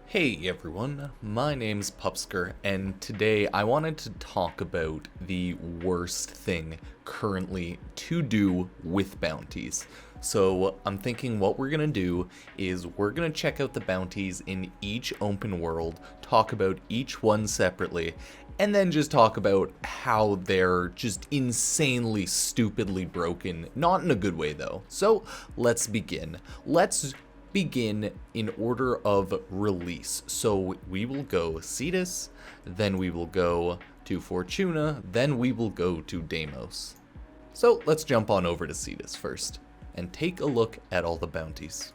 Hey everyone, my name's Pupsker, and today I wanted to talk about the worst thing currently to do with bounties. So I'm thinking what we're gonna do is we're gonna check out the bounties in each open world, talk about each one separately, and then just talk about how they're just insanely stupidly broken, not in a good way though. So let's begin. Let's begin in order of release. So we will go Cetus, then we will go to Fortuna, then we will go to Deimos. So let's jump on over to Cetus first and take a look at all the bounties.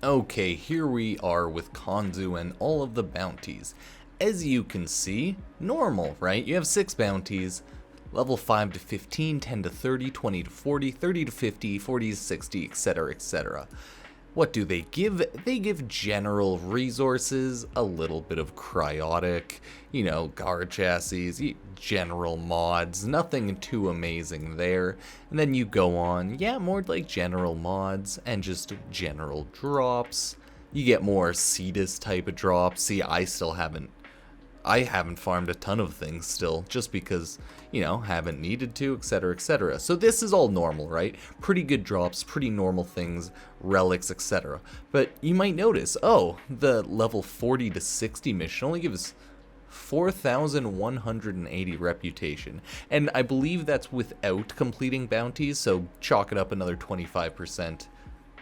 Okay, here we are with Kanzu and all of the bounties. As you can see, normal, right? You have 6 bounties, level 5 to 15, 10 to 30, 20 to 40, 30 to 50, 40 to 60, etc, etc. What do they give? They give general resources, a little bit of cryotic, guard chassis, general mods, nothing too amazing there. And then you go on, more like general mods and just general drops. You get more Cetus type of drops. See, I haven't farmed a ton of things still, just because, haven't needed to, etc, etc. So this is all normal, right? Pretty good drops, pretty normal things, relics, etc. But you might notice, the level 40 to 60 mission only gives 4,180 reputation. And I believe that's without completing bounties, so chalk it up another 25%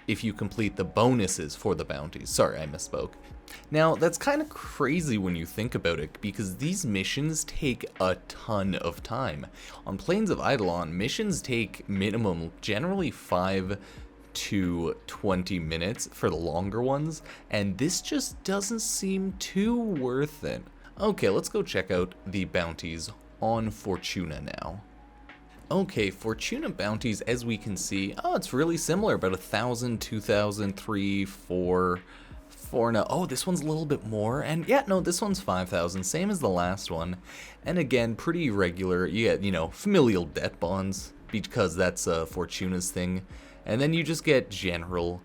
if you complete the bonuses for the bounties. Sorry, I misspoke. Now, that's kind of crazy when you think about it, because these missions take a ton of time. On Plains of Eidolon, missions take minimum generally 5 to 20 minutes for the longer ones, and this just doesn't seem too worth it. Okay, let's go check out the bounties on Fortuna now. Okay, Fortuna bounties, as we can see, it's really similar, about 1,000, 2,000, 3, 4... Oh, this one's a little bit more, and this one's 5,000, same as the last one. And again, pretty regular. You get, familial debt bonds, because that's Fortuna's thing. And then you just get general,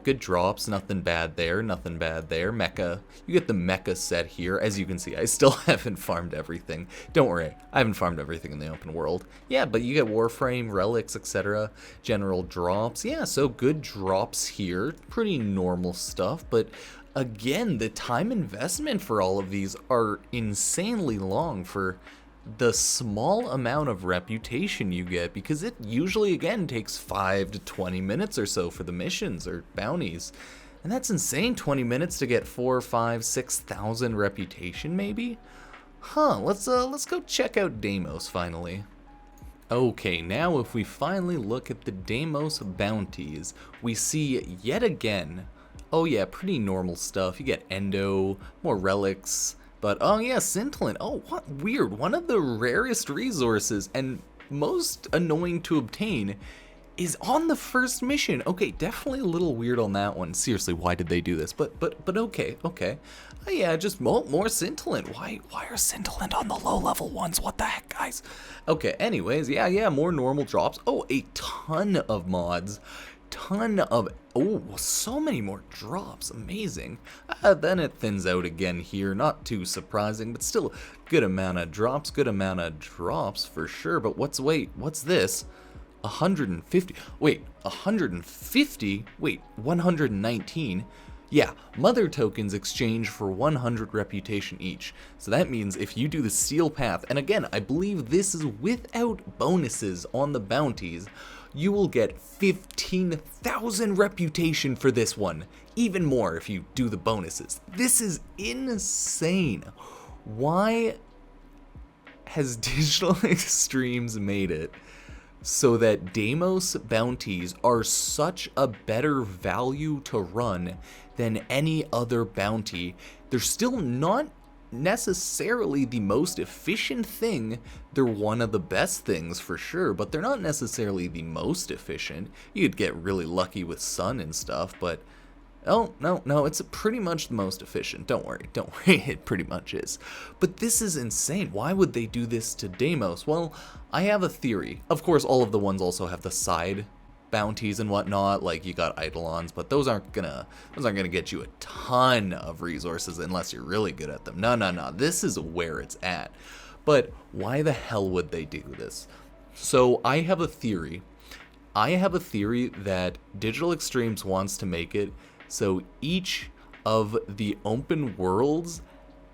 good drops, nothing bad there, nothing bad there. Mecha, you get the mecha set here. As you can see, I still haven't farmed everything. Don't worry, I haven't farmed everything in the open world. But you get Warframe, relics, etc. General drops, so good drops here. Pretty normal stuff, but again, the time investment for all of these are insanely long for the small amount of reputation you get, because it usually again takes 5 to 20 minutes or so for the missions or bounties, and that's insane. 20 minutes to get 4, 5, 6,000 reputation, maybe. Let's go check out Deimos finally. Okay, now if we finally look at the Deimos bounties, we see yet again, pretty normal stuff. You get endo, more relics. But, scintillant. What weird. One of the rarest resources and most annoying to obtain is on the first mission. Okay, definitely a little weird on that one. Seriously, why did they do this? But okay. Just more scintillant. Why are scintillant on the low level ones? What the heck, guys? Okay, anyways, more normal drops. A ton of mods. So many more drops, amazing. Then it thins out again here, not too surprising, but still good amount of drops for sure. But what's this? 150, 150, 119, mother tokens exchange for 100 reputation each. So that means if you do the steel path, and again, I believe this is without bonuses on the bounties, you will get 15,000 reputation for this one. Even more if you do the bonuses. This is insane. Why has Digital Extremes made it so that Deimos bounties are such a better value to run than any other bounty? They're still not necessarily the most efficient thing. They're one of the best things for sure, but they're not necessarily the most efficient. You'd get really lucky with sun and stuff, but no, it's pretty much the most efficient. Don't worry, it pretty much is. But this is insane. Why would they do this to Deimos? Well, I have a theory. Of course, all of the ones also have the side bounties and whatnot, like you got Eidolons, but those aren't gonna get you a ton of resources unless you're really good at them. No, this is where it's at. But why the hell would they do this? So I have a theory that Digital Extremes wants to make it so each of the open worlds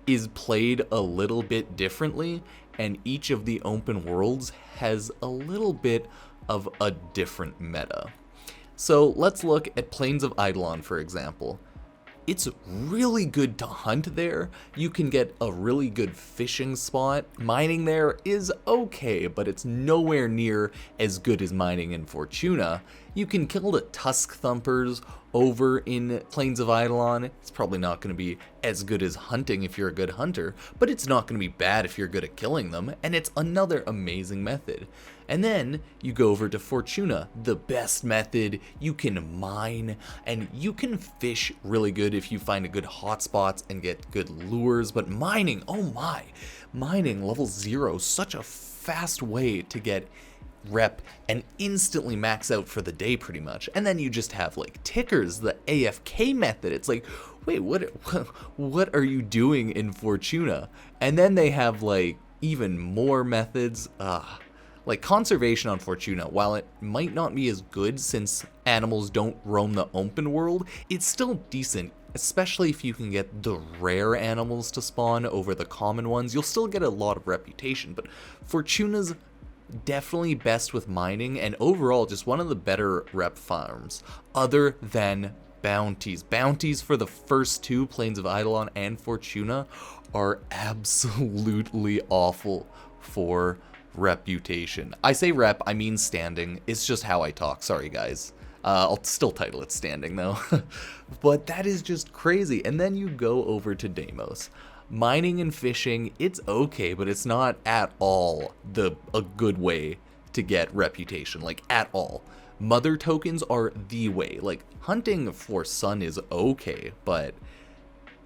is played a little bit differently, and each of the open worlds has a little bit of a different meta. So let's look at Plains of Eidolon, for example. It's really good to hunt there. You can get a really good fishing spot. Mining there is okay, but it's nowhere near as good as mining in Fortuna. You can kill the Tusk Thumpers over in Plains of Eidolon. It's probably not going to be as good as hunting if you're a good hunter, but it's not going to be bad if you're good at killing them, and it's another amazing method. And then you go over to Fortuna, the best method. You can mine, and you can fish really good if you find a good hotspots and get good lures, but mining, oh my, mining level 0, such a fast way to get rep and instantly max out for the day pretty much. And then you just have like tickers, the AFK method. It's like, wait, what are you doing in Fortuna? And then they have like even more methods. Like conservation on Fortuna, while it might not be as good since animals don't roam the open world, it's still decent, especially if you can get the rare animals to spawn over the common ones. You'll still get a lot of reputation, but Fortuna's definitely best with mining, and overall just one of the better rep farms, other than bounties. Bounties for the first two, Plains of Eidolon and Fortuna, are absolutely awful for reputation. I say rep, I mean standing. It's just how I talk. Sorry, guys. I'll still title it standing, though. But that is just crazy. And then you go over to Deimos. Mining and fishing, it's okay, but it's not at all a good way to get reputation, like at all. Mother tokens are the way. Like, hunting for sun is okay, but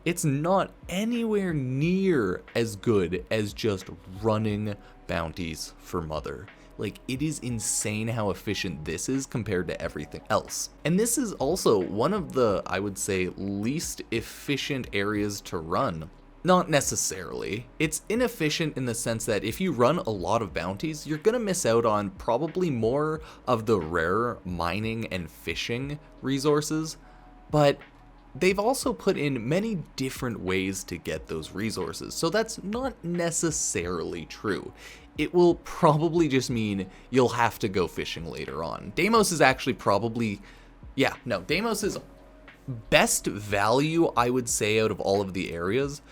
it's not anywhere near as good as just running bounties for mother. Like, it is insane how efficient this is compared to everything else. And this is also one of the, I would say, least efficient areas to run. Not necessarily. It's inefficient in the sense that if you run a lot of bounties, you're gonna miss out on probably more of the rare mining and fishing resources, but they've also put in many different ways to get those resources, so that's not necessarily true. It will probably just mean you'll have to go fishing later on. Deimos is actually probably, Deimos is best value, I would say, out of all of the areas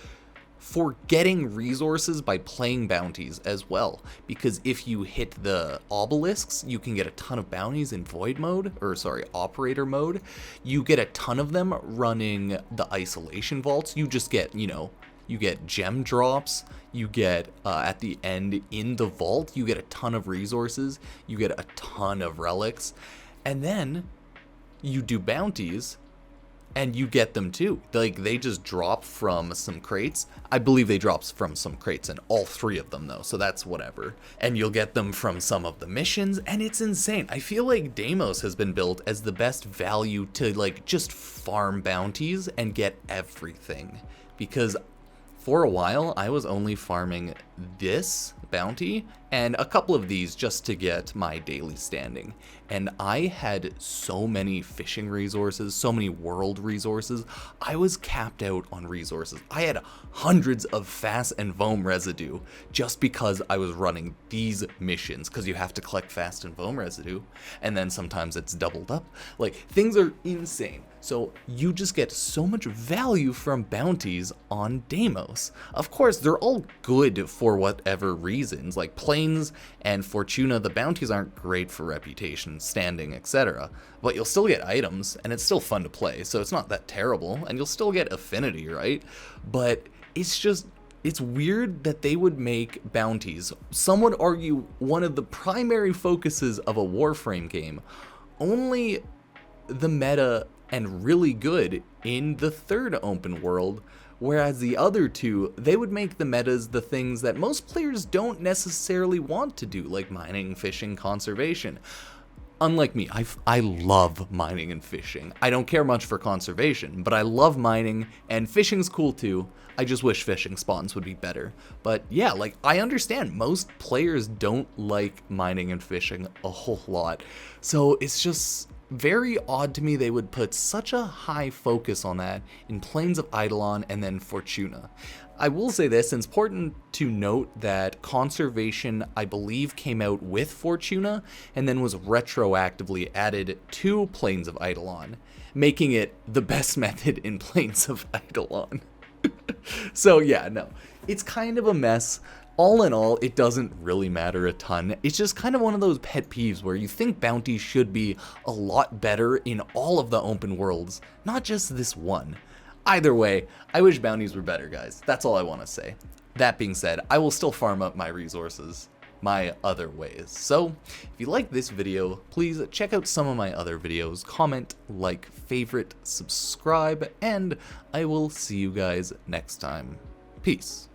for getting resources by playing bounties as well, because if you hit the obelisks, you can get a ton of bounties in operator mode. You get a ton of them running the isolation vaults. You just get, you get gem drops, you get at the end in the vault, you get a ton of resources, you get a ton of relics, and then you do bounties and you get them too. Like, they just drop from some crates. I believe they drop from some crates in all three of them though, so that's whatever. And you'll get them from some of the missions, and it's insane. I feel like Deimos has been built as the best value to like just farm bounties and get everything. Because for a while, I was only farming this bounty and a couple of these just to get my daily standing. And I had so many fishing resources, so many world resources. I was capped out on resources. I had hundreds of fast and foam residue just because I was running these missions, because you have to collect fast and foam residue, and then sometimes it's doubled up. Like, things are insane. So you just get so much value from bounties on Deimos. Of course, they're all good for whatever reasons. Like Plains and Fortuna, the bounties aren't great for reputation, standing, etc. But you'll still get items, and it's still fun to play, so it's not that terrible, and you'll still get affinity, right? But it's weird that they would make bounties, some would argue one of the primary focuses of a Warframe game, only the meta and really good in the third open world, whereas the other two, they would make the metas the things that most players don't necessarily want to do, like mining, fishing, conservation. unlike me, I love mining and fishing. I don't care much for conservation, but I love mining, and fishing's cool too. I just wish fishing spawns would be better. But yeah, like, I understand most players don't like mining and fishing a whole lot. So it's just very odd to me they would put such a high focus on that in Plains of Eidolon and then Fortuna. I will say this, it's important to note that conservation, I believe, came out with Fortuna and then was retroactively added to Plains of Eidolon, making it the best method in Plains of Eidolon. So yeah, no, it's kind of a mess. All in all, it doesn't really matter a ton. It's just kind of one of those pet peeves where you think bounties should be a lot better in all of the open worlds, not just this one. Either way, I wish bounties were better, guys. That's all I want to say. That being said, I will still farm up my resources my other ways. So, if you like this video, please check out some of my other videos, comment, like, favorite, subscribe, and I will see you guys next time. Peace.